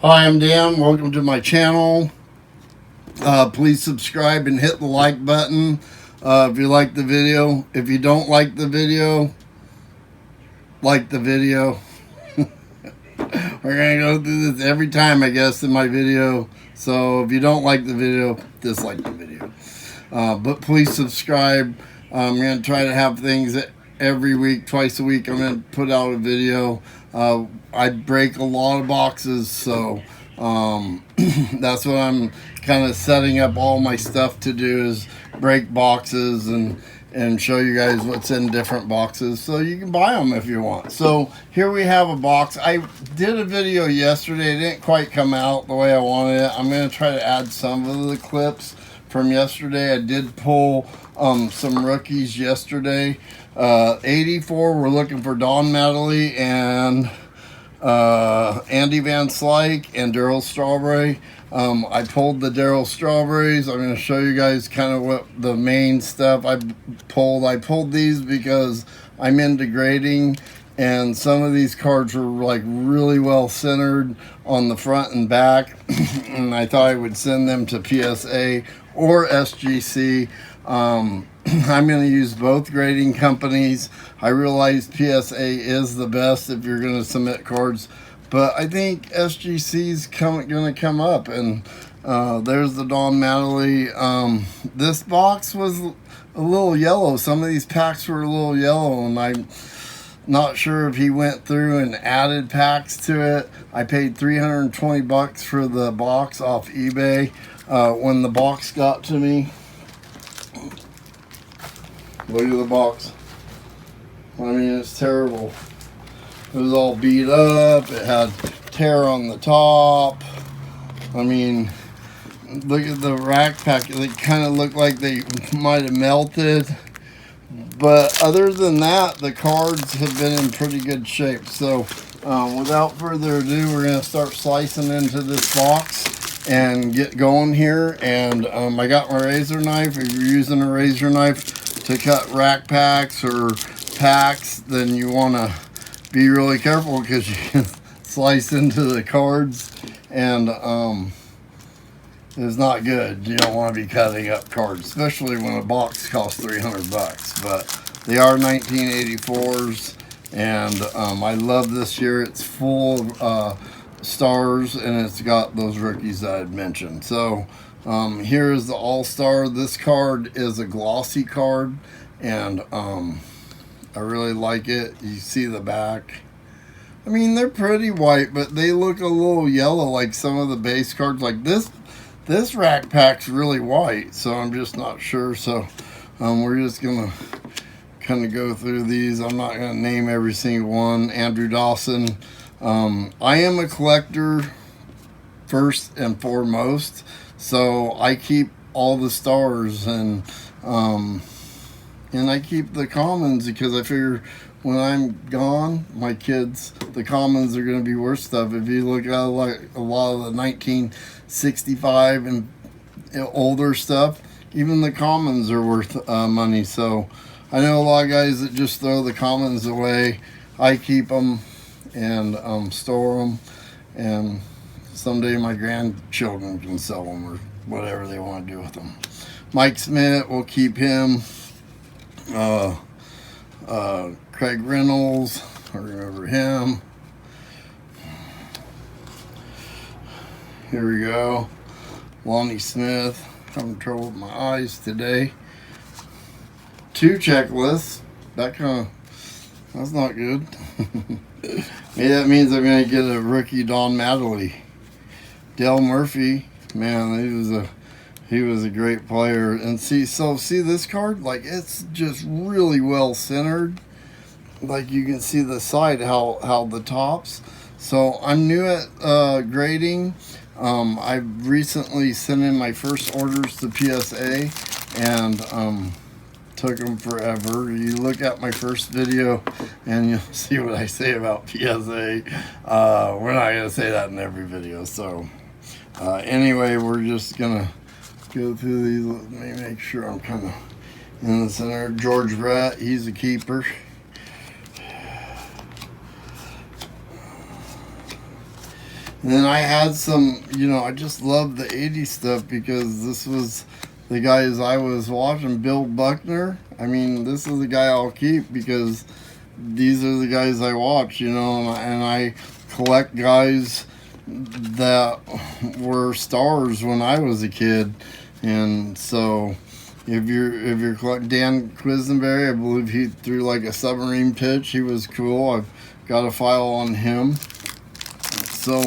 Hi, I'm Dan. Welcome to my channel. Please subscribe and hit the like button if you like the video. If you don't like the video, like the video. We're going to go through this every time, I guess, in my video. So if you don't like the video, dislike the video. But please subscribe. I'm going to try to have things every week, twice a week. I'm going to put out a video. I break a lot of boxes, so that's what I'm kind of setting up all my stuff to do, is break boxes and show you guys what's in different boxes so you can buy them if you want. So here we have a box. I did a video yesterday. It didn't quite come out the way I wanted it. I'm going to try to add some of the clips from yesterday. I did pull some rookies yesterday. 84, we're looking for Don Mattingly and Andy Van Slyke and Darryl Strawberry. I pulled the Darryl Strawberries. I'm going to show you guys kind of what the main stuff I pulled. I pulled these because I'm into grading, and some of these cards were like really well centered on the front and back, and I thought I would send them to PSA or SGC. I'm going to use both grading companies. I realize PSA is the best if you're going to submit cards, but I think SGC's going to come up. And there's the Don Mattingly. This box was a little yellow. Some of these packs were a little yellow, and I'm not sure if he went through and added packs to it. I paid $320 for the box off eBay. When the box got to me, look at the box. I mean, it's terrible. It was all beat up. It had tear on the top. I mean, look at the rack pack. They kind of look like they might have melted. But other than that, the cards have been in pretty good shape. So without further ado, we're going to start slicing into this box and get going here. And I got my razor knife. If you're using a razor knife to cut rack packs or packs, then you want to be really careful, because you can slice into the cards, and it's not good. You don't want to be cutting up cards, especially when a box costs $300. But they are 1984s, and I love this year. It's full of stars, and it's got those rookies that I had mentioned. So here is the All-Star. This card is a glossy card, and I really like it. You see the back. I mean, they're pretty white, but they look a little yellow like some of the base cards. Like this rack pack's really white, so I'm just not sure. So we're just gonna kind of go through these. I'm not gonna name every single one. Andrew Dawson. I am a collector first and foremost, so I keep all the stars, and I keep the commons, because I figure when I'm gone, my kids, the commons are going to be worth stuff. If you look at like a lot of the 1965 and older stuff, even the commons are worth money. So I know a lot of guys that just throw the commons away. I keep them and store them, and someday my grandchildren can sell them or whatever they want to do with them. Mike Smith, we'll keep him. Craig Reynolds, I remember him. Here we go. Lonnie Smith, having trouble with my eyes today. 2 checklists. That's not good. Maybe that means I'm going to get a rookie Don Mattingly. Dale Murphy, man, he was a great player. And see this card, like, it's just really well centered. Like, you can see the side, how the tops. So I'm new at grading. I've recently sent in my first orders to PSA, and took them forever. You look at my first video and you'll see what I say about PSA. We're not going to say that in every video. So anyway, we're just going to go through these. Let me make sure I'm kind of in the center. George Brett, he's a keeper. And then I had some, I just love the 80s stuff because this was the guys I was watching. Bill Buckner. I mean, this is the guy I'll keep because these are the guys I watch, and I collect guys that were stars when I was a kid. And so if you're collecting Dan Quisenberry, I believe he threw like a submarine pitch. He was cool. I've got a file on him. So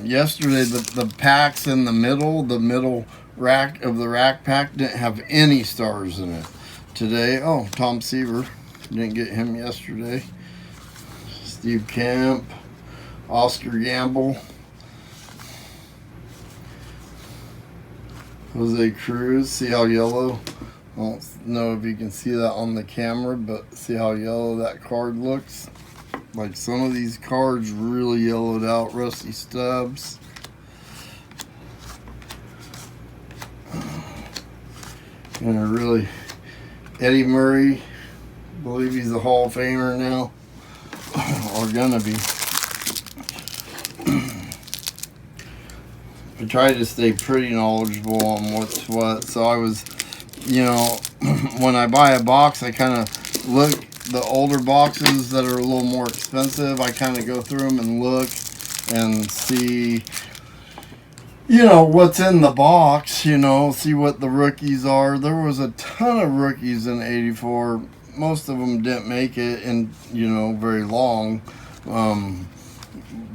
yesterday the packs in the middle rack of the rack pack didn't have any stars in it. Today, Tom Seaver, didn't get him yesterday. Steve Kemp, Oscar Gamble, Jose Cruz. See how yellow? I don't know if you can see that on the camera, but see how yellow that card looks? Like some of these cards really yellowed out. Rusty Stubbs. And really, Eddie Murray, I believe he's a Hall of Famer now, or gonna be. I try to stay pretty knowledgeable on what's what. So I was, when I buy a box, I kind of look the older boxes that are a little more expensive. I kind of go through them and look and see, what's in the box, see what the rookies are. There was a ton of rookies in 84. Most of them didn't make it in, very long.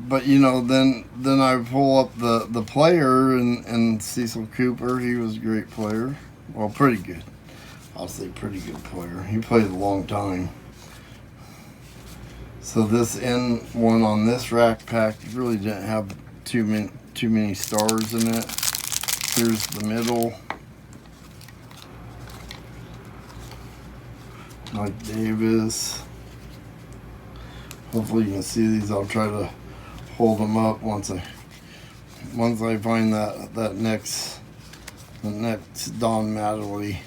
But, then I pull up the player and Cecil Cooper. He was a great player. Well, pretty good. I'll say pretty good player. He played a long time. So this end one on this rack pack really didn't have too many stars in it. Here's the middle. Mike Davis. Hopefully you can see these. I'll try to hold them up once I find the next Don Mattingly.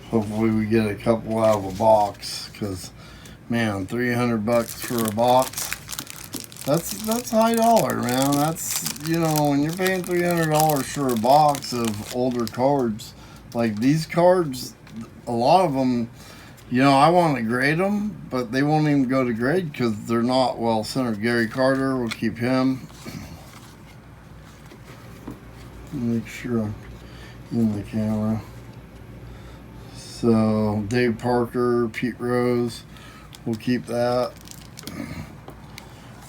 Hopefully we get a couple out of a box, because man, $300 for a box. That's high dollar, man. That's, when you're paying $300 for a box of older cards, like these cards, a lot of them, I want to grade them, but they won't even go to grade because they're not well centered. Gary Carter, we'll keep him. Make sure I'm in the camera. So Dave Parker, Pete Rose, we'll keep that.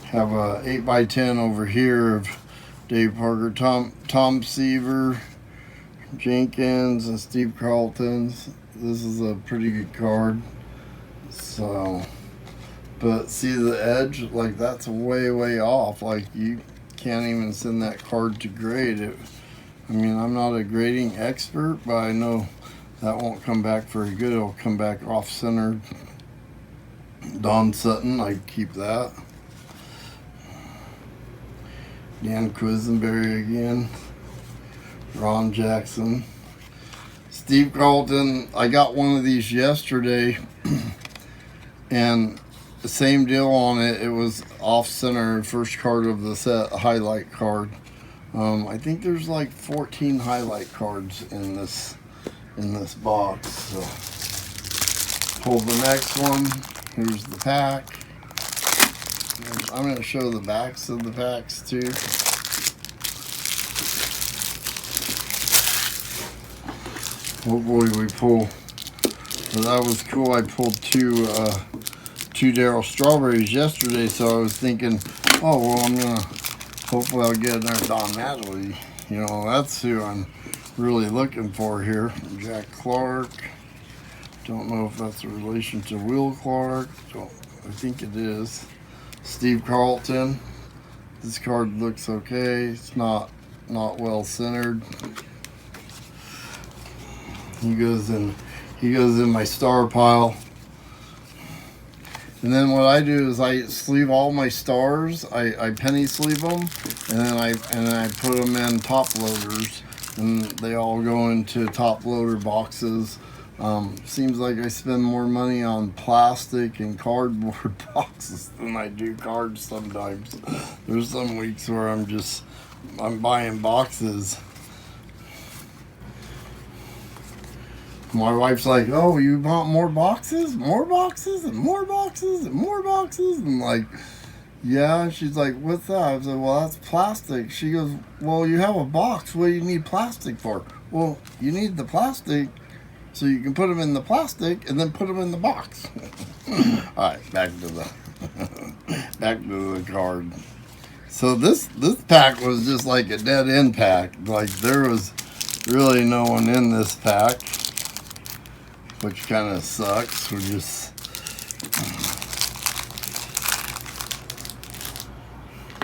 Have a 8x10 over here of Dave Parker, Tom Seaver, Jenkins, and Steve Carlton's. This is a pretty good card. So, but see the edge, like that's way off. Like you can't even send that card to grade it. I mean, I'm not a grading expert, but I know that won't come back very good. It'll come back off-centered. Don Sutton, I'd keep that. Dan Quisenberry again. Ron Jackson. Steve Carlton, I got one of these yesterday, and the same deal on it. It was off-center, first card of the set, a highlight card. I think there's like 14 highlight cards in this box. So pull the next one. Here's the pack. I'm going to show the backs of the packs too. Hopefully we pull. But that was cool. I pulled two Darryl Strawberries yesterday, so I was thinking, oh well, hopefully I'll get another Don Mattingly. That's who I'm really looking for here. Jack Clark. Don't know if that's a relation to Will Clark. I think it is. Steve Carlton. This card looks okay. It's not well centered. He goes in my star pile. And then what I do is I sleeve all my stars. I penny sleeve them, and then I put them in top loaders, and they all go into top loader boxes Seems like I spend more money on plastic and cardboard boxes than I do cards sometimes. There's some weeks where I'm buying boxes. My wife's like, "Oh, you want more boxes? More boxes and more boxes and more boxes?" And like, yeah. She's like, "What's that?" I was like, "Well, that's plastic." She goes, "Well, you have a box. What do you need plastic for?" Well, you need the plastic so you can put them in the plastic and then put them in the box. All right, back to the back to the card. So this pack was just like a dead end pack. Like there was really no one in this pack, which kind of sucks. We're just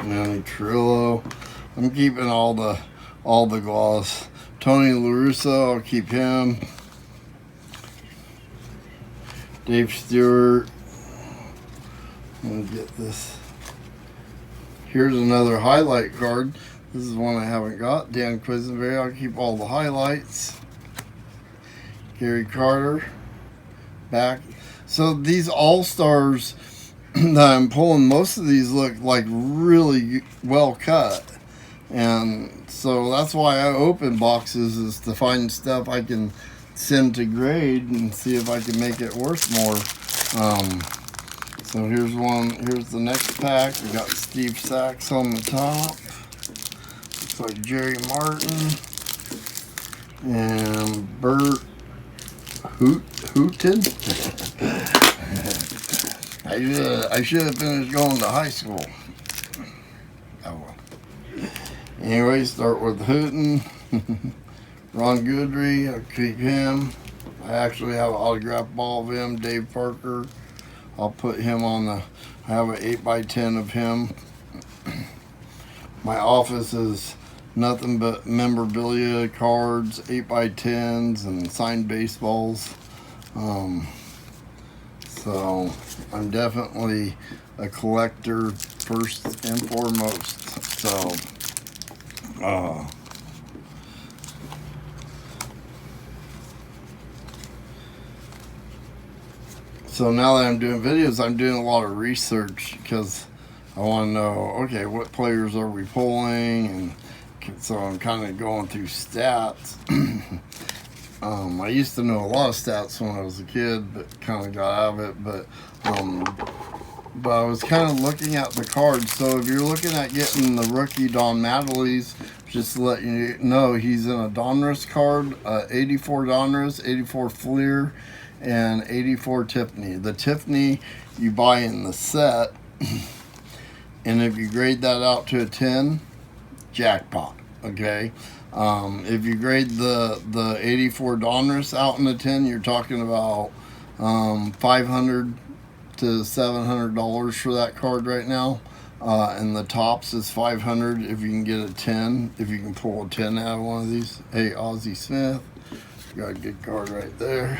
Manny Trillo. I'm keeping all the gloss. Tony La Russa, I'll keep him. Dave Stewart. I'm gonna get this. Here's another highlight card. This is one I haven't got. Dan Quisenberry. I'll keep all the highlights. Gary Carter. Back. So these All-Stars that I'm pulling, most of these look like really well cut. And so that's why I open boxes, is to find stuff I can send to grade and see if I can make it worth more. So here's one. Here's the next pack. We got Steve Sachs on the top. Looks like Jerry Martin and Bert Hooton. I should have finished going to high school. Oh well. Anyway, start with Hooton. Ron Goodry, I'll keep him. I actually have an autographed ball of him. Dave Parker, I'll put him on the, I have an 8x10 of him. My office is nothing but memorabilia, cards, 8x10s, and signed baseballs. So I'm definitely a collector first and foremost. So now that I'm doing videos, I'm doing a lot of research because I want to know, okay, what players are we pulling? And so I'm kind of going through stats. I used to know a lot of stats when I was a kid, but kind of got out of it. But I was kind of looking at the cards. So if you're looking at getting the rookie Don Mattingly's, just to let you know, he's in a Donruss card, 84 Donruss, 84 Fleer, and 84 Tiffany. The Tiffany you buy in the set, and if you grade that out to a 10, jackpot. Okay. If you grade the 84 Donruss out in the 10, you're talking about $500 to $700 for that card right now. And the tops is $500 if you can get a 10. If you can pull a 10 out of one of these. Hey, Ozzie Smith, got a good card right there.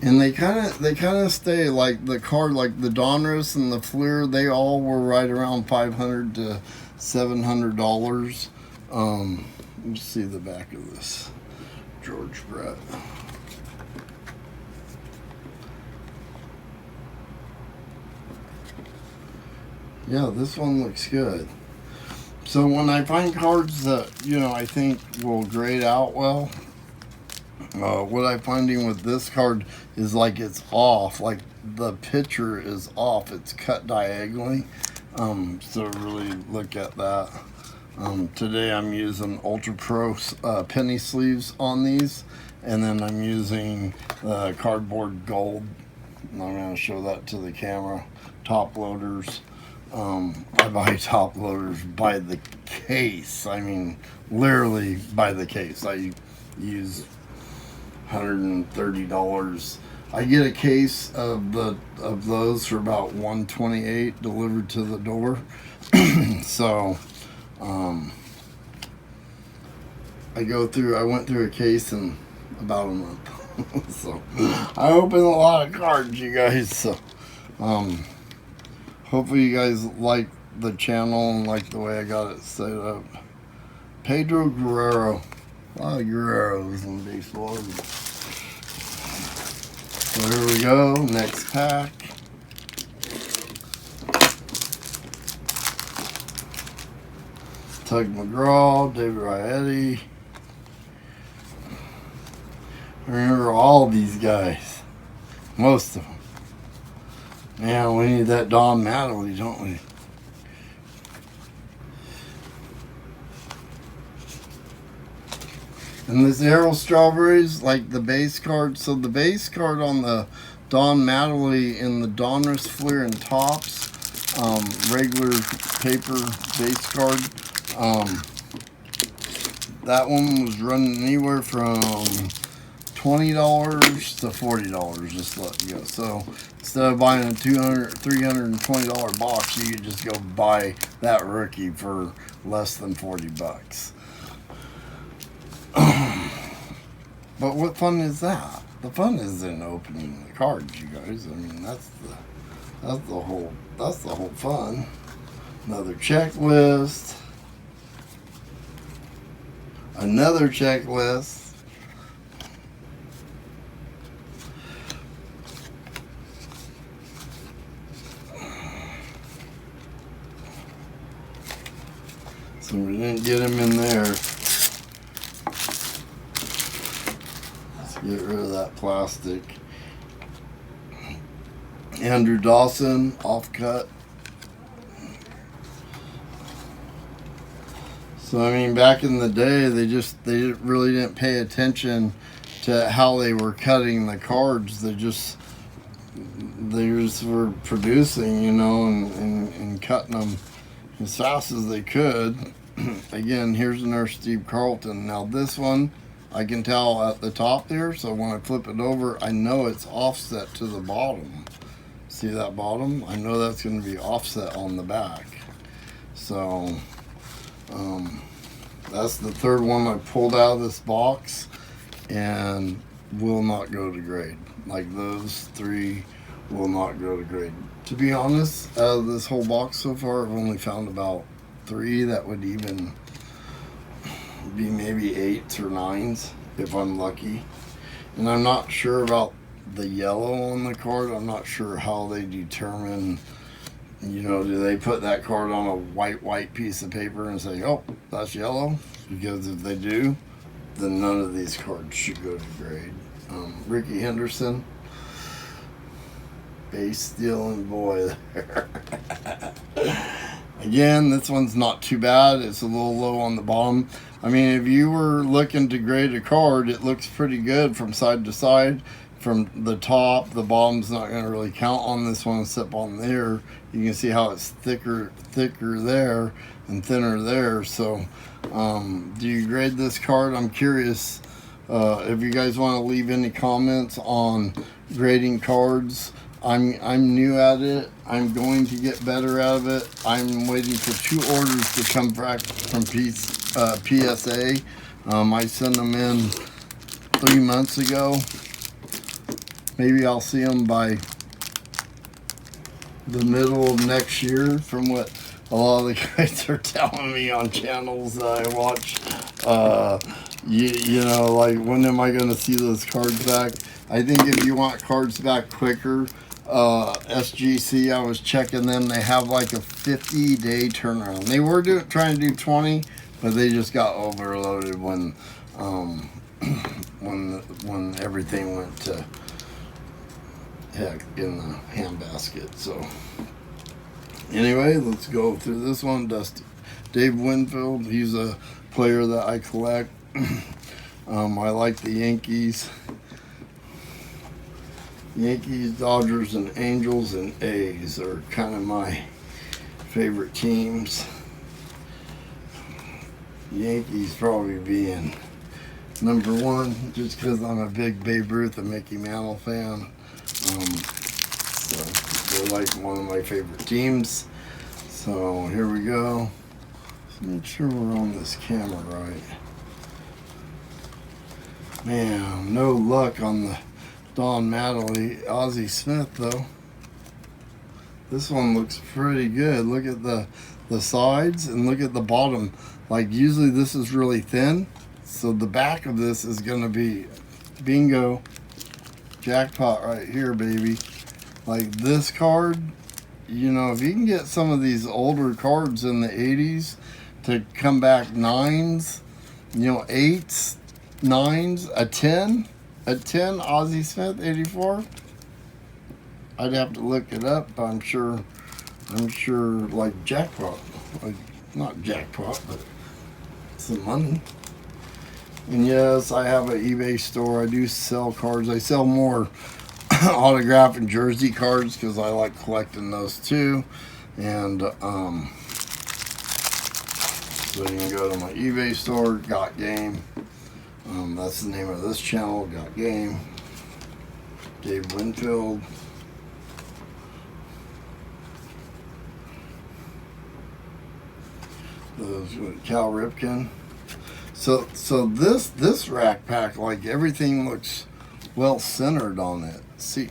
And they kind of stay like the card, like the Donruss and the Fleer. They all were right around $500 to $700. Let's see the back of this George Brett. Yeah, this one looks good. So when I find cards that I think will grade out well. What I'm finding with this card is like it's off, like the picture is off, it's cut diagonally. So really look at that. Today I'm using Ultra Pro penny sleeves on these, and then I'm using cardboard gold. I'm going to show that to the camera. Top loaders. I buy top loaders by the case. I mean, literally by the case. I use $130. I get a case of those for about $128 delivered to the door. So I went through a case in about a month. So I open a lot of cards, you guys. So hopefully you guys like the channel and like the way I got it set up. Pedro Guerrero. A lot of Guerreros in baseball. So here we go. Next pack. Tug McGraw, David Rietti. I remember all these guys. Most of them. Man, we need that Don Mattingly, don't we? And this Errol Strawberries, like the base card. So the base card on the Don Mattingly in the Donruss Fleer and Topps, regular paper base card. That one was running anywhere from $20 to $40, just to let you go. So instead of buying a $320 box, you could just go buy that rookie for less than $40. But what fun is that? The fun is in opening the cards, you guys. I mean, that's the whole fun. Another checklist. Another checklist. So we didn't get him in there. Get rid of that plastic. Andrew Dawson, off cut. So I mean, back in the day, they really didn't pay attention to how they were cutting the cards. They just were producing, you know, and cutting them as fast as they could. Again, here's another Steve Carlton. Now this one, I can tell at the top there, so when I flip it over, I know it's offset to the bottom. See that bottom? I know that's going to be offset on the back. So, that's the third one I pulled out of this box and will not go to grade. Like those three will not go to grade. To be honest, out of this whole box so far, I've only found about 3 that would even be maybe 8s or 9s if I'm lucky. And I'm not sure about the yellow on the card. I'm not sure how they determine, you know, do they put that card on a white piece of paper and say, oh, that's yellow? Because if they do, then none of these cards should go to grade. Ricky Henderson, base stealing boy there. Again, this one's not too bad. It's a little low on the bottom. I mean, if you were looking to grade a card, it looks pretty good from side to side. From the top, the bottom's not going to really count on this one except on there. You can see how it's thicker there and thinner there. So, do you grade this card? I'm curious if you guys want to leave any comments on grading cards. I'm new at it. I'm going to get better out of it. I'm waiting for 2 orders to come back from PSA. I sent them in 3 months ago. Maybe I'll see them by the middle of next year, from what a lot of the guys are telling me on channels that I watch. You know, like, when am I going to see those cards back? I think if you want cards back quicker, SGC, I was checking them. They have like a 50-day turnaround. They were trying to do 20, but they just got overloaded when everything went to heck in the handbasket. So anyway, let's go through this one. Dave Winfield, he's a player that I collect. I like the Yankees, Dodgers, and Angels and A's are kind of my favorite teams. Yankees probably being number 1 just because I'm a big Babe Ruth and Mickey Mantle fan. So they're like one of my favorite teams. So here we go. Let's make sure we're on this camera right. Man, no luck on the Don Mattingly. Ozzie Smith though. This one looks pretty good. Look at the the sides and look at the bottom. Like usually this is really thin, so the back of this is going to be bingo, jackpot right here, baby. Like this card, you know, if you can get some of these older cards in the 80s to come back nines, you know, eights, nines, a 10 Ozzie Smith 84. I'd have to look it up. I'm sure like jackpot, like not jackpot, but some money. And yes, I have an eBay store. I do sell cards. I sell more autograph and jersey cards because I like collecting those too. And so you can go to my eBay store, Got Game. That's the name of this channel, Got Game. Dave Winfield. Those with Cal Ripken. So this rack pack, like everything looks well centered on it. See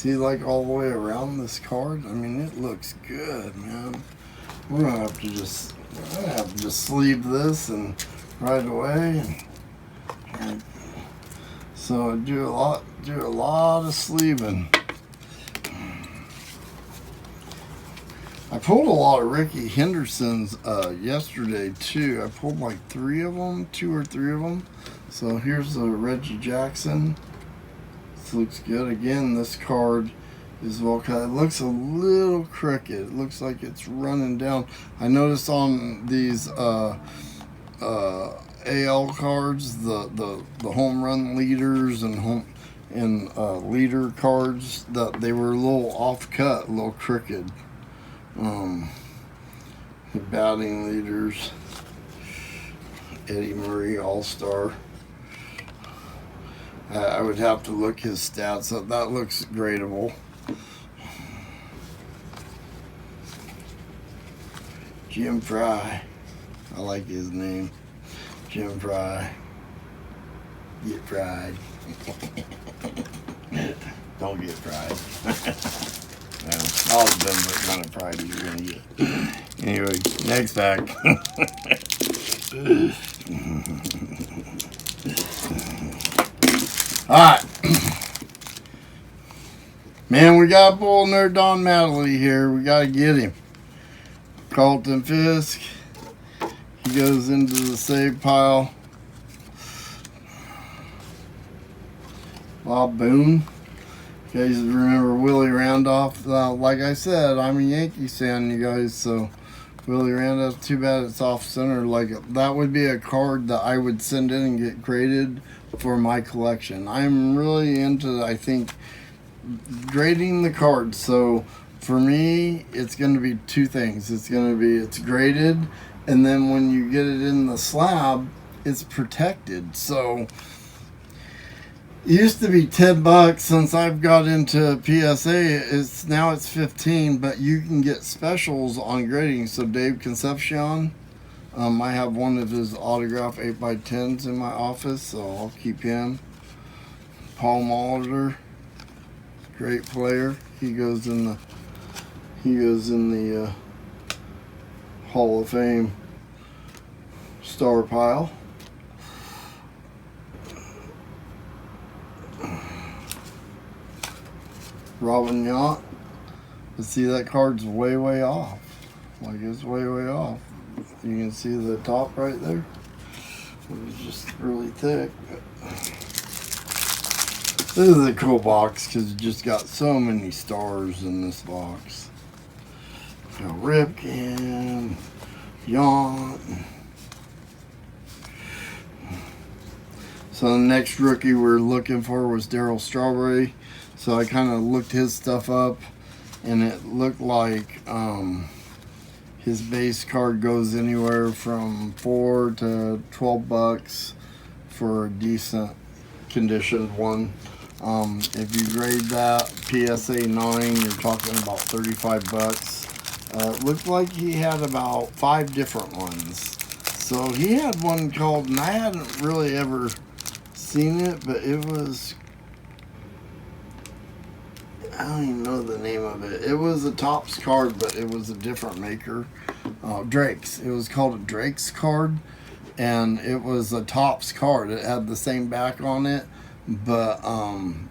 like all the way around this card. I mean, it looks good, man. We're gonna have to just sleeve this and right away. And so I do a lot of sleeving. I pulled a lot of Ricky Henderson's yesterday too. I pulled like 2 or 3 of them. So here's the Reggie Jackson. This looks good. Again, this card is well cut. It looks a little crooked. It looks like it's running down. I noticed on these AL cards, the home run leaders and leader cards, that they were a little off cut, a little crooked. The batting leaders, Eddie Murray, All-Star. I would have to look his stats up. That looks gradable. Jim Fry. I like his name. Jim Fry. Get fried. Don't get fried. All of them, what kind of pride you're going to get. Anyway, next pack. Alright. Man, we got Bull Nerd Don Mattingly here. We got to get him. Carlton Fisk. He goes into the save pile. Bob Boone. You guys remember Willie Randolph? Like I said, I'm a Yankees fan, you guys, so Willie Randolph, too bad it's off center. Like, that would be a card that I would send in and get graded for my collection. I'm really into, I think, grading the cards. So for me, it's going to be 2 things. It's graded, and then when you get it in the slab, it's protected. So it used to be $10 since I've got into PSA. Now it's 15, but you can get specials on grading. So Dave Concepcion, I have one of his autograph 8x10s in my office, so I'll keep him. Paul Molitor, great player. He goes in the Hall of Fame star pile. Robin Yount. But see, that card's way off. Like, it's way off. You can see the top right there. It's just really thick. This is a cool box because it just got so many stars in this box. Got Ripken, Yount. So the next rookie we're looking for was Darryl Strawberry. So I kind of looked his stuff up, and it looked like his base card goes anywhere from $4 to $12 for a decent conditioned one. If you grade that PSA 9, you're talking about $35. It looked like he had about 5 different ones. So he had one called, and I hadn't really ever seen it, but it was, I don't even know the name of it. It was a Topps card, but it was a different maker. Drake's. It was called a Drake's card, and it was a Topps card. It had the same back on it, but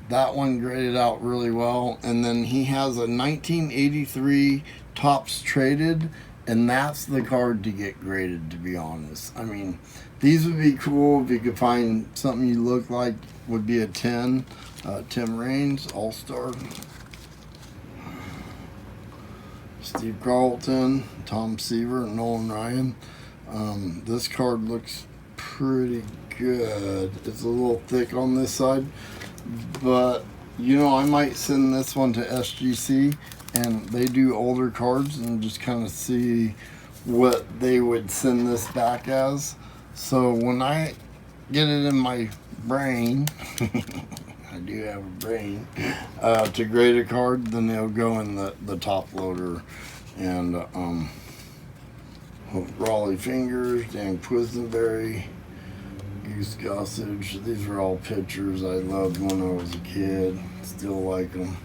that one graded out really well. And then he has a 1983 Topps traded, and that's the card to get graded, to be honest. I mean, these would be cool if you could find something you look like would be a 10. Tim Raines, All-Star. Steve Carlton, Tom Seaver, Nolan Ryan. This card looks pretty good. It's a little thick on this side, but you know, I might send this one to SGC, and they do older cards, and just kind of see what they would send this back as. So when I get it in my brain, I do have a brain, to grade a card, then they'll go in the top loader. And Raleigh Fingers, Dan Quisenberry, Goose Gossage. These are all pictures I loved when I was a kid. Still like them.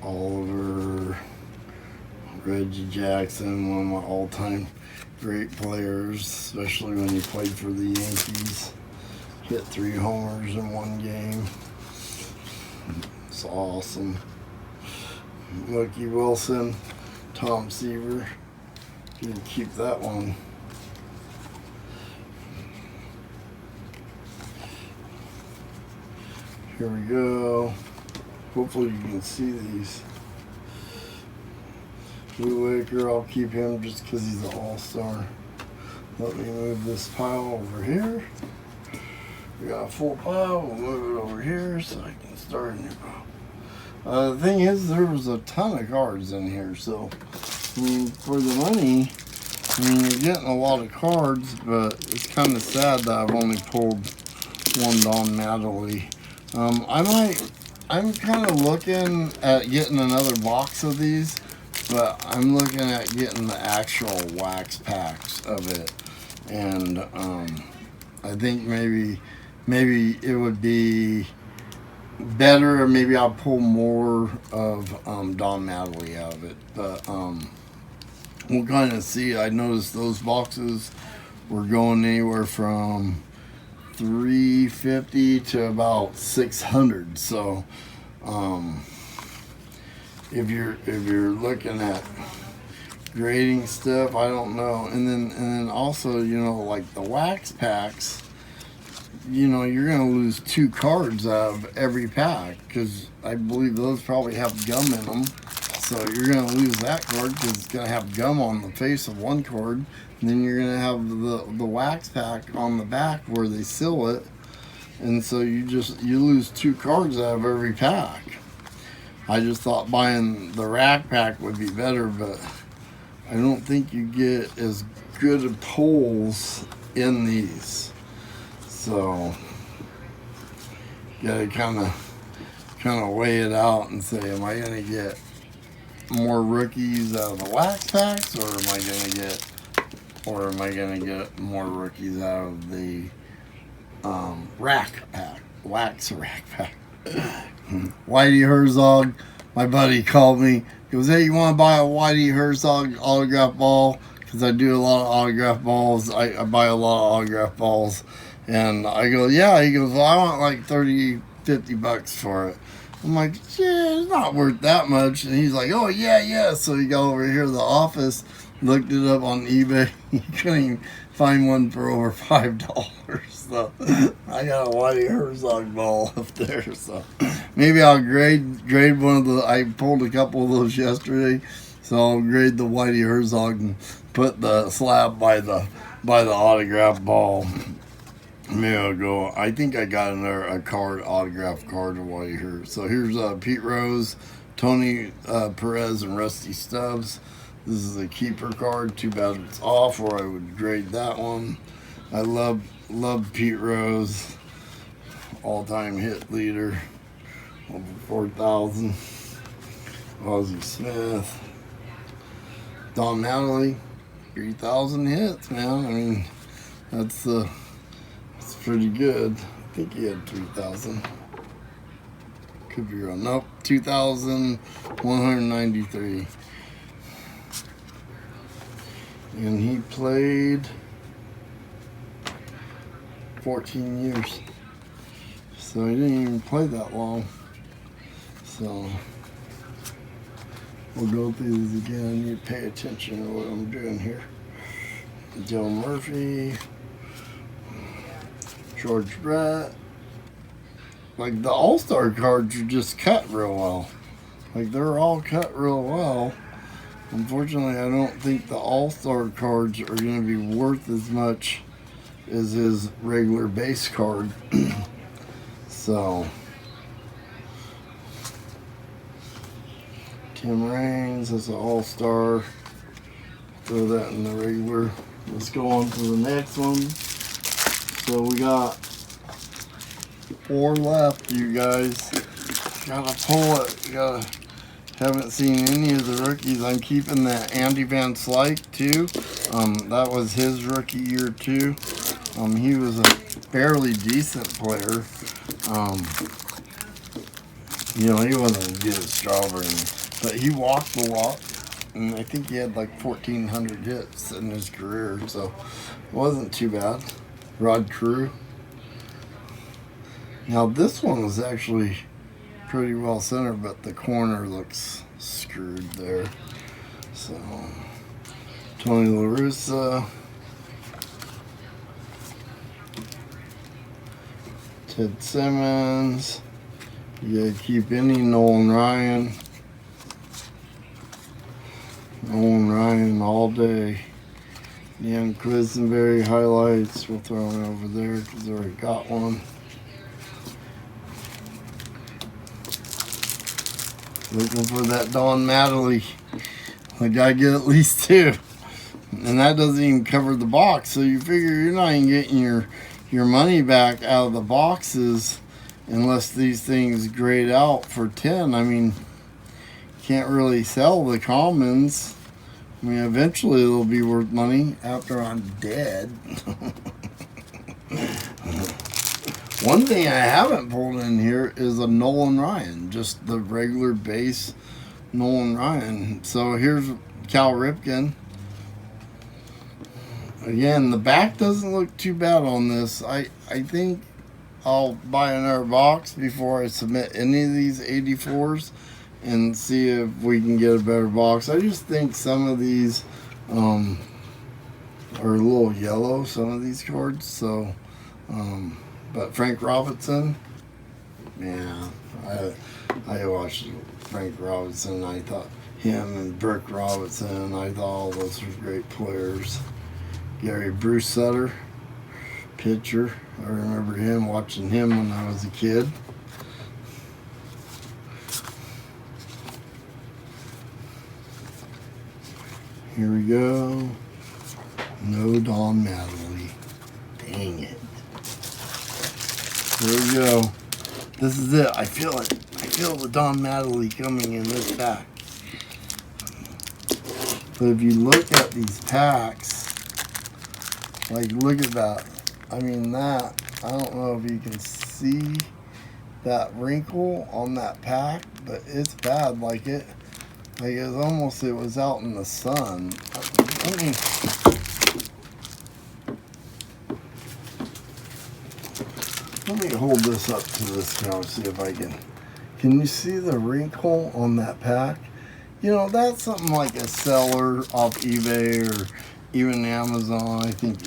Oliver, Reggie Jackson, one of my all-time great players, especially when he played for the Yankees. Hit 3 homers in one game. It's awesome. Mookie Wilson, Tom Seaver. You can keep that one. Here we go. Hopefully you can see these. Lou Waker, I'll keep him just because he's an all-star. Let me move this pile over here. We got a full pile. We'll move it over here so I can start a new pile. The thing is, there was a ton of cards in here, so I mean, for the money, I mean, you're getting a lot of cards, but it's kind of sad that I've only pulled one Don Mattingly. I'm kind of looking at getting another box of these, but I'm looking at getting the actual wax packs of it, and I think maybe it would be better, or maybe I'll pull more of Don Mattingly out of it. But we'll kind of see. I noticed those boxes were going anywhere from $350 to about $600. So if you're looking at grading stuff, I don't know. And then also, you know, like the wax packs, you know, you're going to lose 2 cards out of every pack, because I believe those probably have gum in them. So you're going to lose that card because it's going to have gum on the face of one card. And then you're going to have the wax pack on the back where they seal it. And so you lose 2 cards out of every pack. I just thought buying the rack pack would be better, but I don't think you get as good of pulls in these. So you gotta kind of weigh it out and say, am I gonna get more rookies out of the wax packs, or am I gonna get more rookies out of the rack pack, wax rack pack? Whitey Herzog, my buddy called me. He goes, hey, you want to buy a Whitey Herzog autograph ball? Because I do a lot of autograph balls. I buy a lot of autograph balls. And I go, yeah. He goes, well, I want like $30-$50 for it. I'm like, yeah, it's not worth that much. And he's like, oh, yeah. So he got over here to the office, looked it up on eBay. He couldn't even find one for over $5. So I got a Whitey Herzog ball up there. So maybe I'll grade one of the. I pulled a couple of those yesterday, so I'll grade the Whitey Herzog and put the slab by the autograph ball. Maybe I'll go. I think I got autograph card of Whitey Herzog. So here's Pete Rose, Tony Perez, and Rusty Stubbs. This is a keeper card. Too bad it's off, or I would grade that one. I love Pete Rose, all-time hit leader, over 4,000. Ozzie Smith, Don Mattingly, 3,000 hits, man. I mean, that's pretty good. I think he had 3,000. Could be wrong. Nope, 2,193. And he played 14 years. So he didn't even play that long. So we'll go through these again. You pay attention to what I'm doing here. Joe Murphy, George Brett. Like the All-Star cards are just cut real well. Like they're all cut real well. Unfortunately, I don't think the All-Star cards are going to be worth as much as his regular base card. So, Tim Raines is an All-Star. Throw that in the regular. Let's go on to the next one. So we got 4 left, you guys. Gotta pull it. Haven't seen any of the rookies. I'm keeping that Andy Van Slyke too. That was his rookie year too. He was a fairly decent player. You know, he wasn't as good as Strawberry, but he walked a lot. And I think he had like 1,400 hits in his career, so it wasn't too bad. Rod Carew. Now this one was actually pretty well centered, but the corner looks screwed there. So Tony La Russa, Ted Simmons. You gotta keep any Nolan Ryan. Nolan Ryan all day. Dan Quisenberry highlights. We'll throw him over there because I already got one. Looking for that Don Mattingly. I gotta get at least 2. And that doesn't even cover the box. So you figure you're not even getting your money back out of the boxes unless these things grade out for 10. I mean, can't really sell the commons. I mean, eventually they'll be worth money after I'm dead. One thing I haven't pulled in here is a Nolan Ryan, just the regular base Nolan Ryan. So here's Cal Ripken. Again, the back doesn't look too bad on this. I think I'll buy another box before I submit any of these 84s and see if we can get a better box. I just think some of these are a little yellow, some of these cards. So, but Frank Robinson, yeah, I watched Frank Robinson. I thought him and Brick Robinson, I thought all those were great players. Gary Bruce Sutter, pitcher. I remember him, watching him when I was a kid. Here we go. No Don Mattingly. Dang it. Here we go. This is it. I feel it. I feel the Don Mattingly coming in this pack. But if you look at these packs, like look at that. I mean that, I don't know if you can see that wrinkle on that pack, but it's bad. Like it's almost, it was out in the sun. I mean, let me hold this up to this camera, see if I can you see the wrinkle on that pack? You know, that's something like a seller off eBay or even Amazon. I think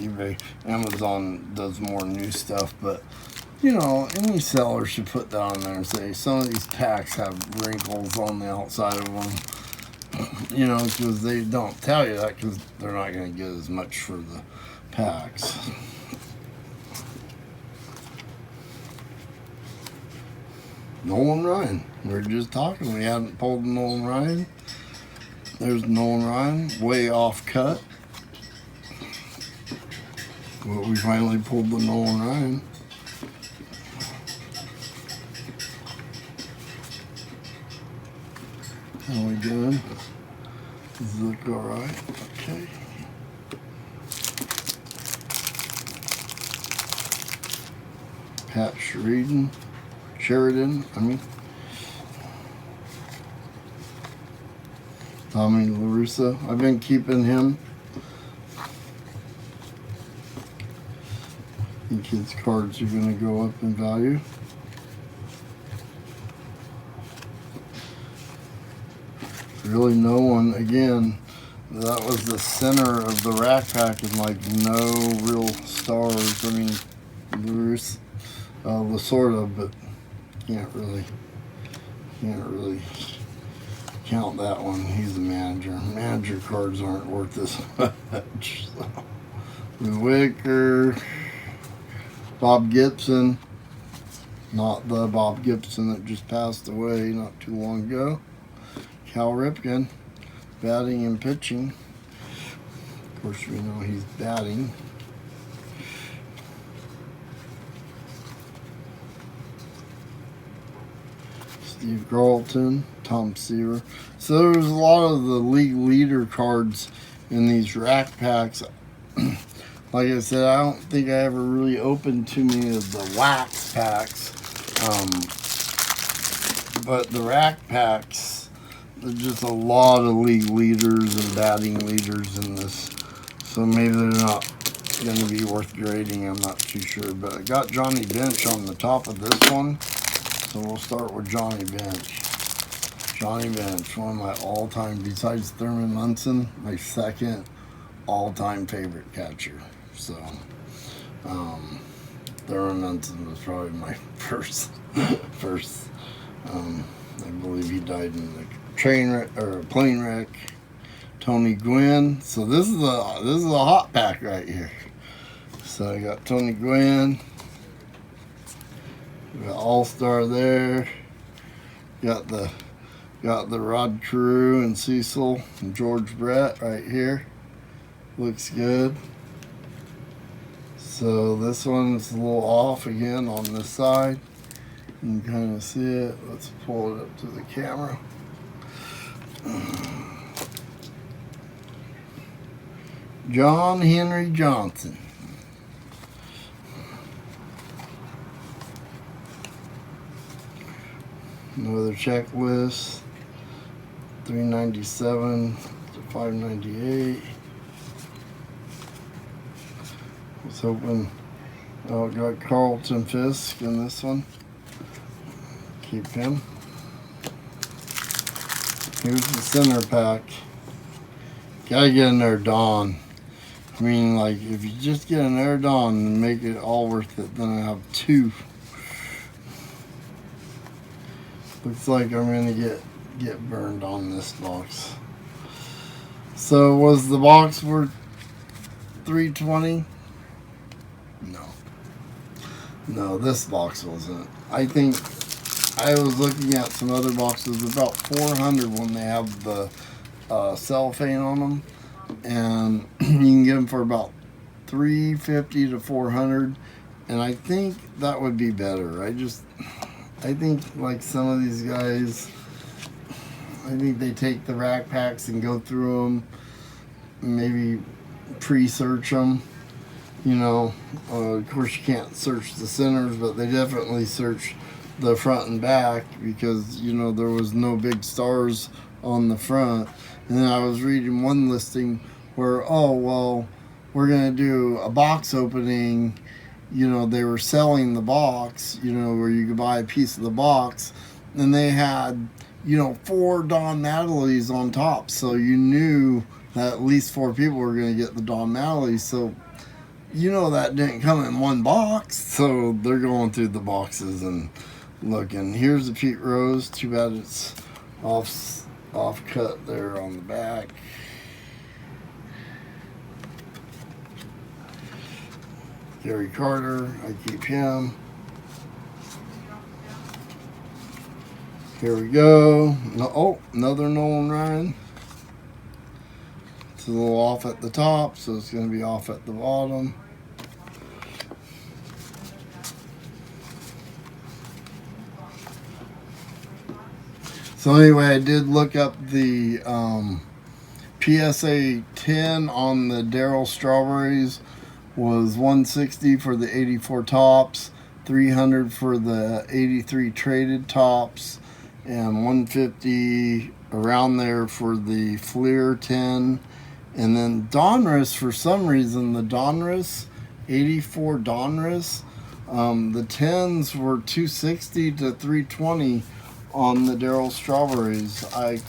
Amazon does more new stuff, but you know, any seller should put that on there and say some of these packs have wrinkles on the outside of them. You know, because they don't tell you that because they're not going to get as much for the packs. Nolan Ryan. We were just talking. We hadn't pulled Nolan Ryan. There's Nolan Ryan, way off cut. But we finally pulled the Nolan Ryan. How we doing? Does it look alright? Okay. Pat Sheridan, Tommy La Russa. I've been keeping him. I think his cards are going to go up in value. Really no one, again, that was the center of the rack pack and like no real stars. I mean, there's Lasorda, but can't really count that one. He's a manager. Manager cards aren't worth this much. So. Wicker, Bob Gibson, not the Bob Gibson that just passed away not too long ago. Cal Ripken, batting and pitching. Of course, we know he's batting. Steve Carlton, Tom Seaver. So there's a lot of the league leader cards in these rack packs. Like I said, I don't think I ever really opened too many of the wax packs. But the rack packs, there's just a lot of league leaders and batting leaders in this. So maybe they're not going to be worth grading. I'm not too sure. But I got Johnny Bench on the top of this one. So we'll start with Johnny Bench. Johnny Bench, one of my all-time, besides Thurman Munson, my second all-time favorite catcher. So, Thurman Munson was probably my first. I believe he died in a train wreck or a plane wreck. Tony Gwynn. So this is a hot pack right here. So I got Tony Gwynn. We got All-Star there. Got the Rod Carew and Cecil and George Brett right here. Looks good. So this one's a little off again on this side. You can kind of see it. Let's pull it up to the camera. John Henry Johnson. Another checklist. 397 to 598. Was hoping. Oh, got Carlton Fisk in this one. Keep him. Here's the center pack. Gotta get in there, Dawn. I mean, like, if you just get an Air Dawn and make it all worth it, then I have two. Looks like I'm gonna get burned on this box. So was the box worth $320? No, this box wasn't. I think I was looking at some other boxes about $400 when they have the cellophane on them, and you can get them for about $350 to $400, and I think that would be better. I think like some of these guys, I think they take the rack packs and go through them, maybe pre-search them. You know, of course you can't search the centers, but they definitely search the front and back because, you know, there was no big stars on the front. And then I was reading one listing where, oh, well, we're going to do a box opening. You know, they were selling the box, you know, where you could buy a piece of the box. And they had, you know, 4 Don Mattingly's on top. So you knew that at least 4 people were going to get the Don Mattingly. So, you know, that didn't come in one box. So they're going through the boxes and looking. Here's the Pete Rose. Too bad it's off cut there on the back. Gary Carter, I keep him. Here we go. No, oh, another Nolan Ryan. It's a little off at the top, so it's going to be off at the bottom. So anyway, I did look up the PSA 10 on the Darryl Strawberries was $160 for the 84 tops, $300 for the 83 traded tops, and $150 around there for the Fleer 10. And then Donruss, for some reason, the Donruss 84 Donruss, the 10s were $260 to $320 on the Darryl Strawberries. I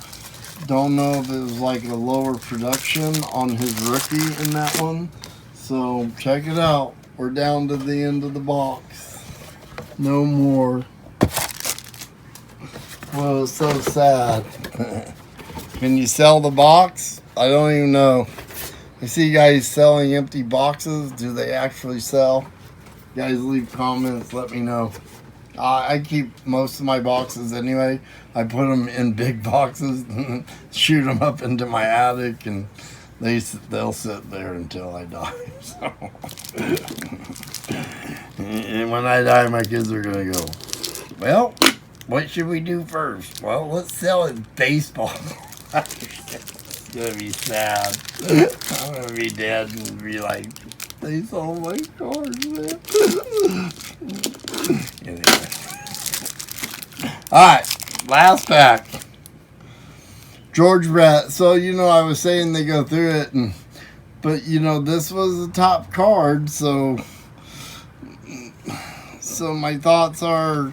don't know if it was like a lower production on his rookie in that one. So check it out. We're down to the end of the box. No more. Well, it's so sad. Can you sell the box? I don't even know. I see guys selling empty boxes. Do they actually sell? Guys, leave comments. Let me know. I keep most of my boxes anyway. I put them in big boxes, shoot them up into my attic, and they'll sit there until I die. So, and when I die, my kids are gonna go, well, what should we do first? Well, let's sell it baseball. It's gonna be sad. I'm gonna be dead and be like, they sold my cards, man. Anyway. Alright, last pack. George Brett. So, I was saying they go through it, but this was the top card, so my thoughts are,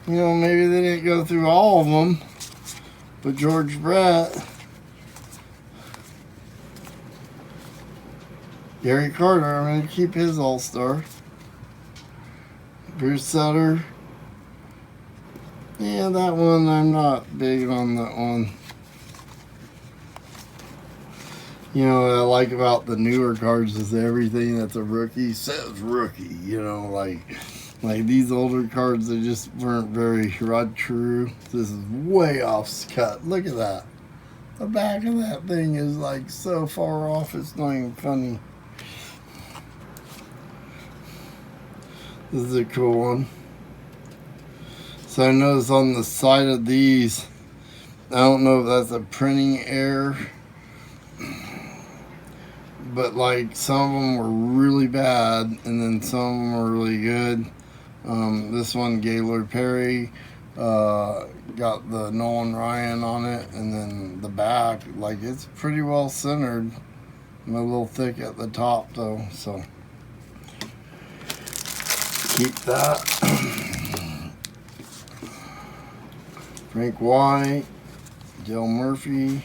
maybe they didn't go through all of them, but George Brett, Gary Carter, I'm going to keep his All-Star. Bruce Sutter. Yeah, that one, I'm not big on that one. What I like about the newer cards is everything that's a rookie says rookie. Like these older cards, they just weren't very Rod True. This is way off cut. Look at that. The back of that thing is like so far off, it's not even funny. This is a cool one. So I noticed on the side of these, I don't know if that's a printing error, but like some of them were really bad and then some of them were really good. This one, Gaylord Perry, got the Nolan Ryan on it, and then the back, like it's pretty well centered. I'm a little thick at the top though, so keep that. Frank White, Dale Murphy.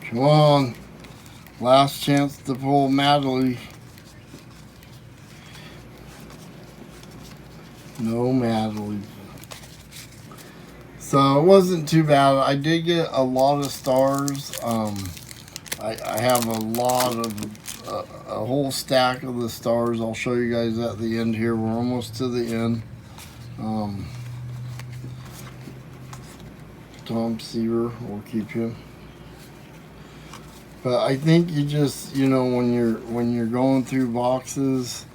Come on. Last chance to pull Madeley. No Madeley. So it wasn't too bad. I did get a lot of stars. I have a lot of a whole stack of the stars. I'll show you guys at the end here. We're almost to the end. Tom Seaver, we'll keep him. But I think you just, when you're going through boxes,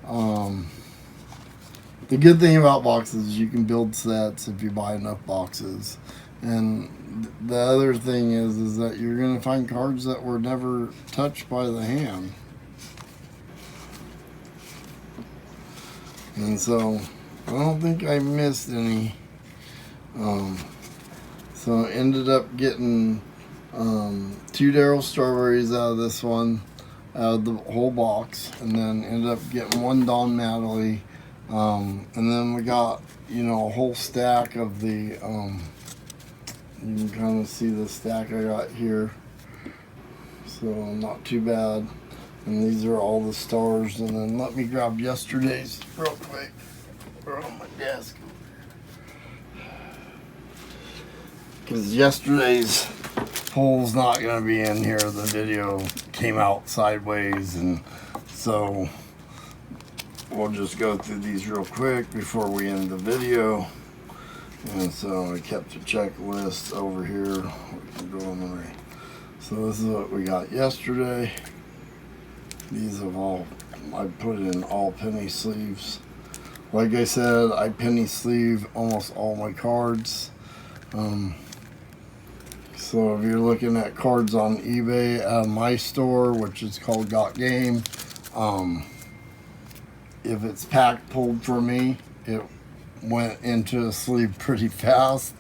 the good thing about boxes is you can build sets if you buy enough boxes. And the other thing is that you're going to find cards that were never touched by the hand. And so I don't think I missed any. So I ended up getting 2 Darryl Strawberries out of this one, out of the whole box, and then ended up getting 1 Don Madeley, and then we got a whole stack of the you can kind of see the stack I got here, so not too bad. And these are all the stars. And then let me grab yesterday's real quick. They're on my desk. Because yesterday's poll's not going to be in here. The video came out sideways. And so we'll just go through these real quick before we end the video. And so I kept a checklist over here. We can go on the way. So this is what we got yesterday. These have all, I put in all penny sleeves. Like I said, I penny sleeve almost all my cards. So if you're looking at cards on eBay, my store, which is called Got Game, If it's pack pulled for me, it went into a sleeve pretty fast.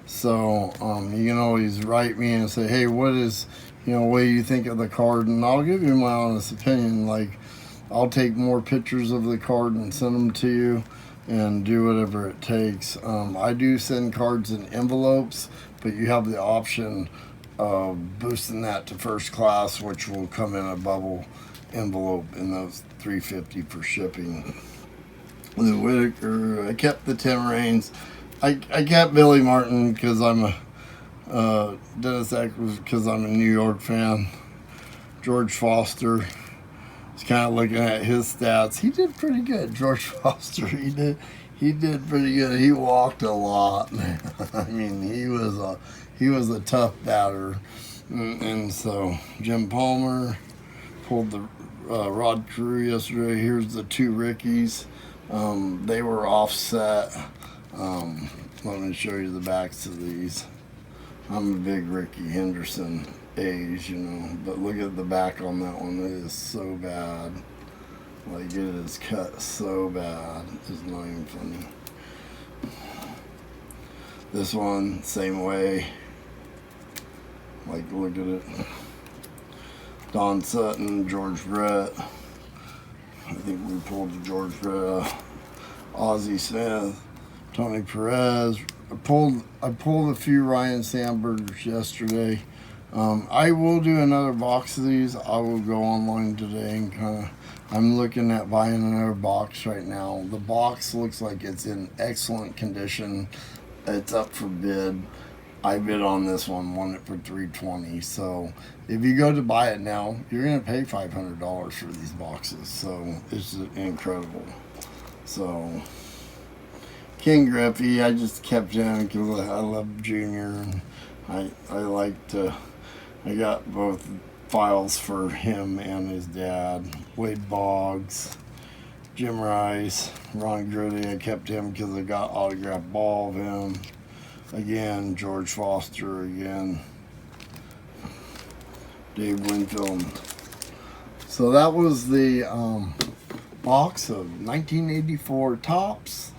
So you can always write me and say, hey, what do you think of the card? And I'll give you my honest opinion. Like, I'll take more pictures of the card and send them to you and do whatever it takes. I do send cards in envelopes, but you have the option of boosting that to first class, which will come in a bubble envelope in those $3.50 for shipping. The Whitaker, I kept the Tim Raines. I kept Billy Martin because I'm a Dennis Ackles because I'm a New York fan. George Foster, was kind of looking at his stats. He did pretty good. George Foster, he did pretty good. He walked a lot. I mean, he was a tough batter. And so Jim Palmer pulled the Rod Carew yesterday. Here's the two Rickies. They were offset. Let me show you the backs of these. I'm a big Ricky Henderson age, but look at the back on that one. It is so bad. Like, it is cut so bad. It's not even funny. This one, same way. Like, look at it. Don Sutton, George Brett. I think we pulled the George Brett. Ozzie Smith, Tony Perez. I pulled a few Ryan Sandbergers yesterday. I will do another box of these. I will go online today and I'm looking at buying another box right now. The box looks like it's in excellent condition. It's up for bid. I bid on this one, won it for $320. So if you go to buy it now, you're gonna pay $500 for these boxes. So it's incredible. So King Griffey, I just kept him because I love Junior, and I got both files for him and his dad. Wade Boggs, Jim Rice, Ron Grody, I kept him because I got autographed ball of him. Again, George Foster again. Dave Winfield. So that was the box of 1984 Topps.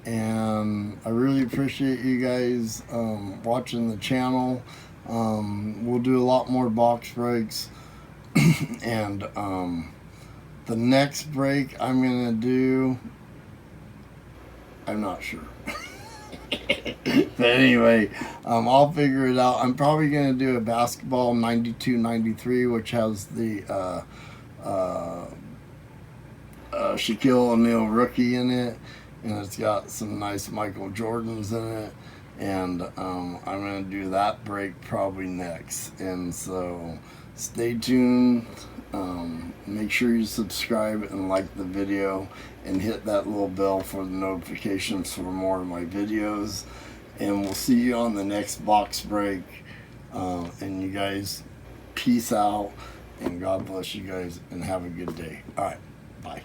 And I really appreciate you guys watching the channel. We'll do a lot more box breaks. And the next break I'm going to do, I'm not sure. But anyway, I'll figure it out. I'm probably going to do a basketball 92-93, which has the Shaquille O'Neal rookie in it. And it's got some nice Michael Jordans in it. And I'm going to do that break probably next. And so stay tuned. Make sure you subscribe and like the video. And hit that little bell for the notifications for more of my videos. And we'll see you on the next box break. And you guys, peace out. And God bless you guys. And have a good day. All right. Bye.